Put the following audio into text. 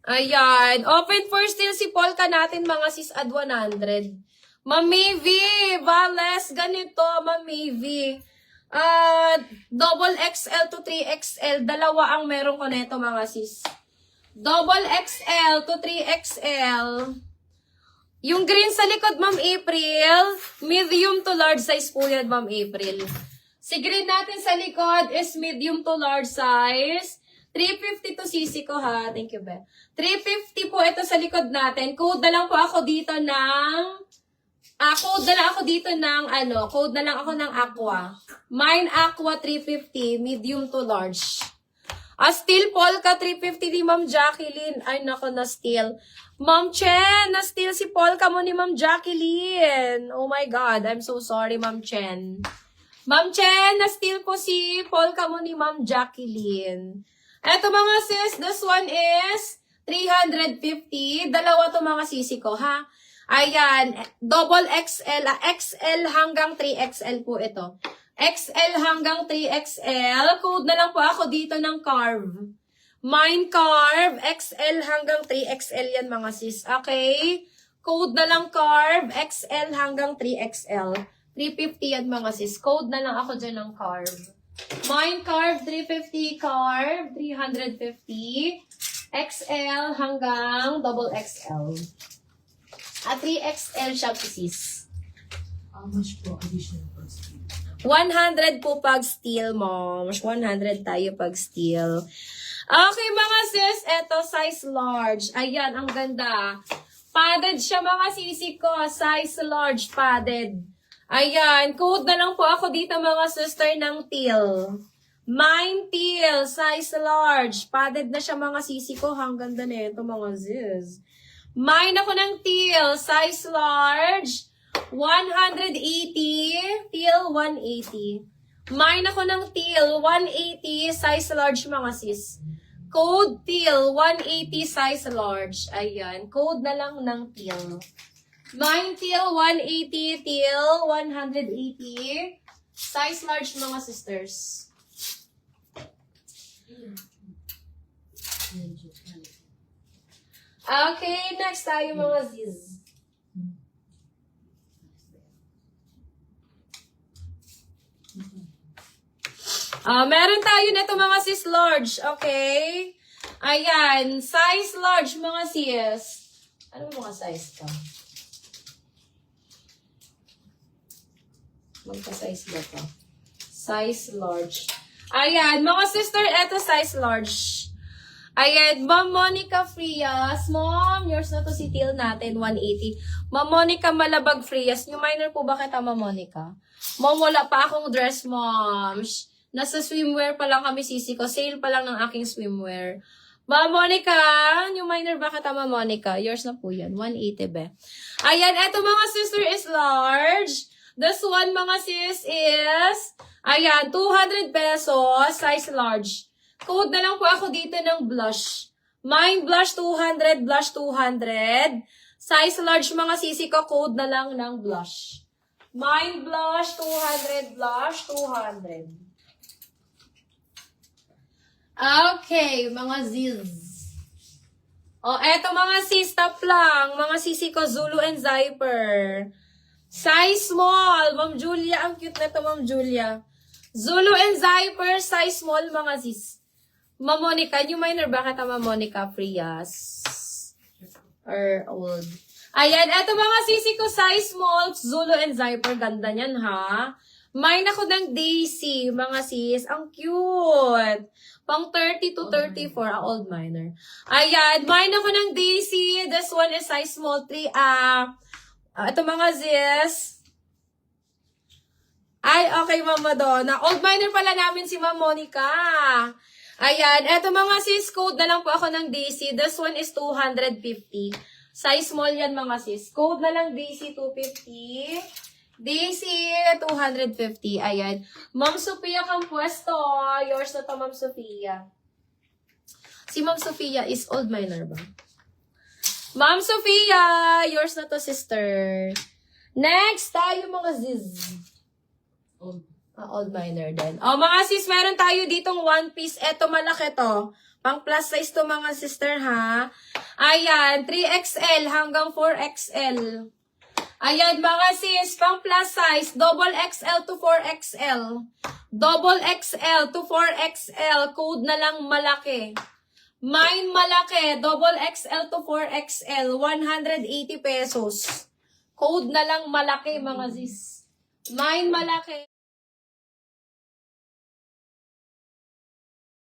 Ayan. Open for still si Polka natin mga sis at 100. Ma'am Mavi, Vales, ganito, Ma'am Mavi. Double XL to 3XL. Dalawa ang meron ko neto mga sis. Double XL to 3XL. Yung green sa likod, Ma'am April, medium to large size po yan, Ma'am April. Si green natin sa likod is medium to large size. 350 to CC ko ha. Thank you, Be. 350 po ito sa likod natin. Code na lang po ako dito ng... code na lang ako dito ng code na lang ako ng Aqua. Mine Aqua 350, medium to large. Steel Polka 350 ni Ma'am Jacqueline. Ay, nako, na steel. Ma'am Chen, na steel si Polka mo ni Ma'am Jacqueline. Oh my God, I'm so sorry, Ma'am Chen. Ma'am Chen, na steel po si Polka mo ni Ma'am Jacqueline. Eto mga sis, this one is 350. Dalawa to mga sisi ko, ha? Ayan, double XL, XL hanggang 3XL po ito. XL hanggang 3XL. Code na lang po ako dito ng Carve. Mine Carve, XL hanggang 3XL yan mga sis. Okay? Code na lang Carve, XL hanggang 3XL. 350 yan mga sis. Code na lang ako dyan ng Carve. Mine Carve 350, Carve 350, XL hanggang double XL. At 3XL siya po sis. How much po additional per steel? 100 po pag steel, moms. 100 tayo pag steel. Okay mga sis, eto size large. Ayan, ang ganda. Padded siya mga sisi ko. Size large, padded. Ayan, code na lang po ako dito mga sister ng teal. Mine teal, size large. Padded na siya mga sisi ko. Ang ganda na ito mga sis. Mine ako ng teal, size large. 180, teal 180. Mine ako ng teal, 180, size large mga sis. Code teal, 180, size large. Ayan, code na lang ng teal. Mine teal, 180, teal 180, size large mga sisters. Okay, next tayo mga sis. Meron tayo nito mga sis large, okay? Ayan, size large mga sis. Ano mga size ka? Magka-size ba ito? Size large. Ayan, mga sister, eto size large. Ayan, Ma'am Monica Frias. Mom, yours na to si Teal natin, 180. Ma'am Monica Malabag Frias. New minor po ba kita, Ma'am Monica? Mom, wala pa akong dress, Mom. Nasa swimwear pa lang kami, sisi ko. Sale pa lang ng aking swimwear. Ma'am Monica, new minor ba kita, Ma'am Monica? Yours na po yan, 180 be. Ayan, eto mga sister is large. This one mga sis is, ayan, 200 pesos, size large. Code na lang po ako dito ng blush. Mine blush 200, blush 200. Size large mga sisi ko, code na lang ng blush. Mine blush 200, blush 200. Okay, mga ziz. Eto mga sis, top lang. Mga sisi ko, Zulu and Zyper. Size small. Ma'am Julia, ang cute na to, Ma'am Julia. Zulu and Zyper, size small, mga sis. Ma'am Monica, new minor ba kita, Ma'am Monica Frias? Or old? Ayan, eto mga sisi ko, size small, Zulu and Zyper. Ganda niyan, ha? Mine ako ng Daisy, mga sis. Ang cute. Pang 30 to 34, old minor. Ayan, mine ako ng Daisy. This one is size small, 3. Ito mga sis. Ay, okay, Ma'am Madonna. Old minor pala namin si Ma'am Monica. Ayan, eto mga sis, code na lang po ako ng Daisy. This one is 250. Size small yan mga sis. Code na lang Daisy 250. Daisy 250. Ayan. Ma'am Sophia kang pwesto. Yours na to, Ma'am Sophia. Si Ma'am Sophia is old minor ba? Ma'am Sophia, yours na to, sister. Next, tayo mga ziz. Old. Old Miner din. O, mga sis, meron tayo ditong one piece. Eto, malaki to. Pang plus size to, mga sister, ha? Ayan, 3XL hanggang 4XL. Ayan, mga sis, pang plus size, double XL to 4XL. Double XL to 4XL, code na lang malaki. Mine malaki, double XL to 4XL, 180 pesos. Code na lang malaki, mga sis. Mine malaki.